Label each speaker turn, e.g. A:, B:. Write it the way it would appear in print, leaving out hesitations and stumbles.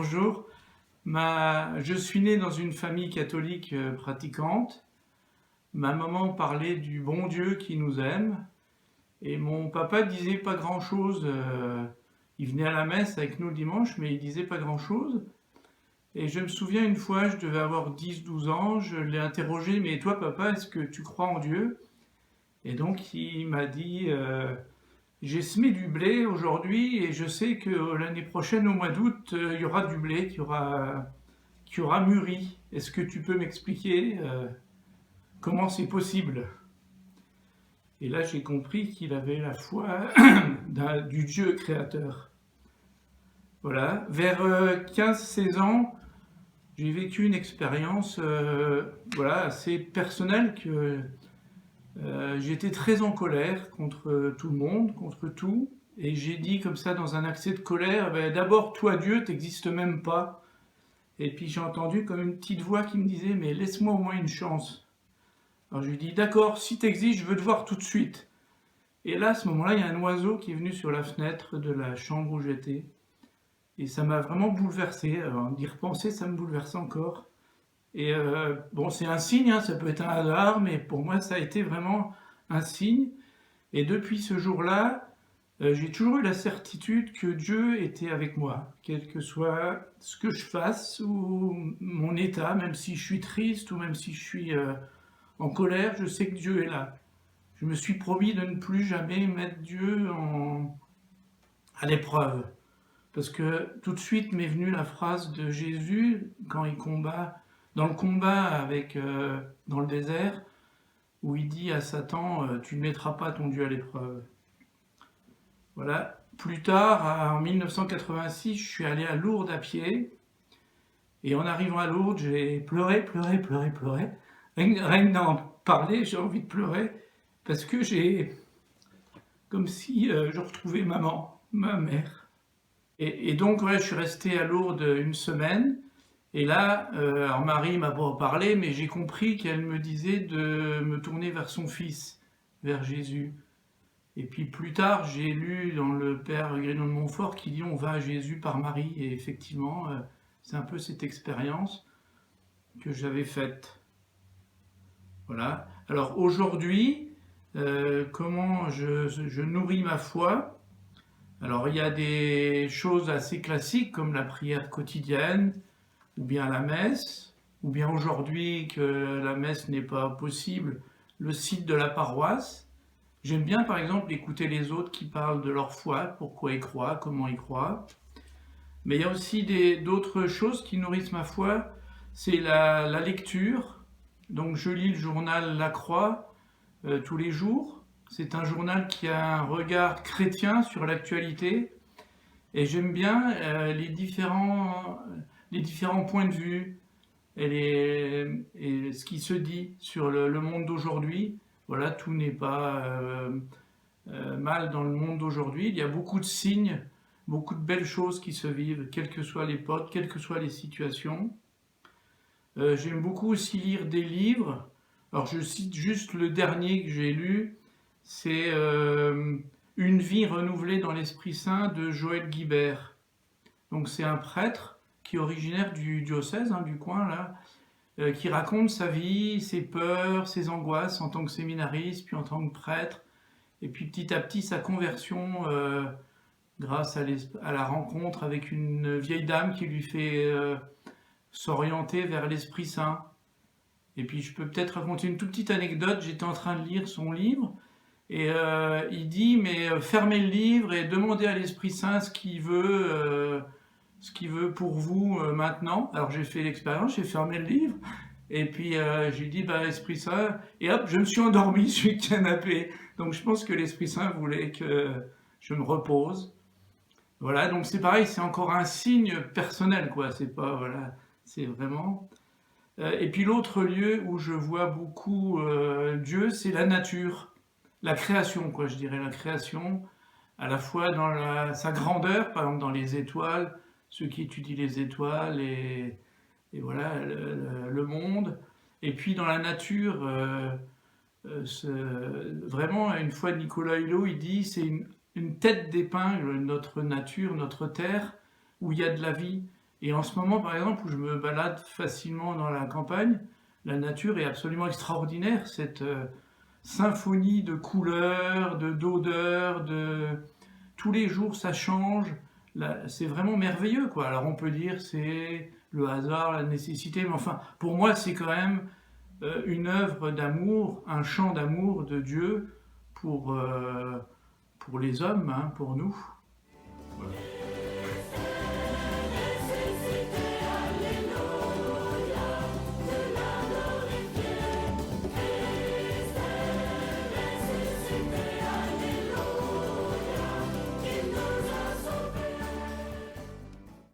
A: Bonjour, je suis né dans une famille catholique pratiquante. Ma maman parlait du bon Dieu qui nous aime et mon papa disait pas grand-chose. Il venait à la messe avec nous le dimanche, mais il disait pas grand-chose. Et je me souviens une fois, je devais avoir 10-12 ans, je l'ai interrogé, mais toi papa, est-ce que tu crois en Dieu? Et donc il m'a dit, j'ai semé du blé aujourd'hui et je sais que l'année prochaine, au mois d'août, il y aura du blé qui aura mûri. Est-ce que tu peux m'expliquer comment c'est possible? Et là, j'ai compris qu'il avait la foi du Dieu créateur. Voilà. Vers 15-16 ans, j'ai vécu une expérience assez personnelle que j'étais très en colère contre tout le monde, contre tout. Et j'ai dit comme ça dans un accès de colère, ben, d'abord, toi Dieu, t'existes même pas. Et puis j'ai entendu comme une petite voix qui me disait, mais laisse-moi au moins une chance. Alors je lui dis, d'accord, si t'existes, je veux te voir tout de suite. Et là, à ce moment-là, il y a un oiseau qui est venu sur la fenêtre de la chambre où j'étais. Et ça m'a vraiment bouleversé. Alors, d'y repenser, ça me bouleverse encore. Et bon, c'est un signe, hein, ça peut être un hasard, mais pour moi, ça a été vraiment un signe. Et depuis ce jour-là, j'ai toujours eu la certitude que Dieu était avec moi, quel que soit ce que je fasse ou mon état, même si je suis triste ou même si je suis en colère, je sais que Dieu est là. Je me suis promis de ne plus jamais mettre Dieu à l'épreuve. Parce que tout de suite m'est venue la phrase de Jésus quand il combat, dans le combat dans le désert, où il dit à Satan, tu ne mettras pas ton Dieu à l'épreuve. Voilà. Plus tard, en 1986, je suis allé à Lourdes à pied. Et en arrivant à Lourdes, j'ai pleuré. Rien que d'en parler, j'ai envie de pleurer. Parce que comme si je retrouvais ma mère. Et donc, ouais, je suis resté à Lourdes une semaine. Et là, alors Marie m'a pas parlé, mais j'ai compris qu'elle me disait de me tourner vers son fils, vers Jésus. Et puis plus tard, j'ai lu dans le Père Grénon de Montfort qui dit on va à Jésus par Marie. Et effectivement, c'est un peu cette expérience que j'avais faite. Voilà. Alors aujourd'hui, comment je nourris ma foi? Alors il y a des choses assez classiques comme la prière quotidienne, ou bien la messe, ou bien aujourd'hui que la messe n'est pas possible, le site de la paroisse. J'aime bien par exemple écouter les autres qui parlent de leur foi, pourquoi ils croient, comment ils croient. Mais il y a aussi d'autres choses qui nourrissent ma foi, c'est la lecture. Donc je lis le journal La Croix tous les jours. C'est un journal qui a un regard chrétien sur l'actualité. Et j'aime bien les différents points de vue et ce qui se dit sur le monde d'aujourd'hui. Voilà, tout n'est pas mal dans le monde d'aujourd'hui. Il y a beaucoup de signes, beaucoup de belles choses qui se vivent, quelle que soit l'époque, quelles que soient les situations. J'aime beaucoup aussi lire des livres. Alors je cite juste le dernier que j'ai lu, c'est Une vie renouvelée dans l'Esprit Saint de Joël Guibert. Donc c'est un prêtre qui est originaire du diocèse, hein, du coin là, qui raconte sa vie, ses peurs, ses angoisses en tant que séminariste, puis en tant que prêtre, et puis petit à petit sa conversion grâce à la rencontre avec une vieille dame qui lui fait s'orienter vers l'Esprit Saint. Et puis je peux peut-être raconter une toute petite anecdote, j'étais en train de lire son livre, et il dit, mais fermez le livre et demandez à l'Esprit Saint ce qu'il veut pour vous maintenant. Alors j'ai fait l'expérience, j'ai fermé le livre, et puis j'ai dit, bah Esprit Saint, et hop, je me suis endormi sur le canapé. Donc je pense que l'Esprit Saint voulait que je me repose. Voilà, donc c'est pareil, c'est encore un signe personnel, quoi. C'est pas, voilà, c'est vraiment. Et puis l'autre lieu où je vois beaucoup Dieu, c'est la nature, la création, quoi, je dirais, la création, à la fois dans sa grandeur, par exemple dans les étoiles, ceux qui étudient les étoiles et voilà, le monde, et puis dans la nature, vraiment, une fois Nicolas Hulot, il dit, c'est une tête d'épingle, notre nature, notre terre, où il y a de la vie. Et en ce moment, par exemple, où je me balade facilement dans la campagne, la nature est absolument extraordinaire, cette symphonie de couleurs, d'odeurs, tous les jours ça change. C'est vraiment merveilleux, quoi. Alors on peut dire c'est le hasard, la nécessité, mais enfin, pour moi, c'est quand même une œuvre d'amour, un chant d'amour de Dieu pour, pour les hommes, hein, pour nous. Voilà.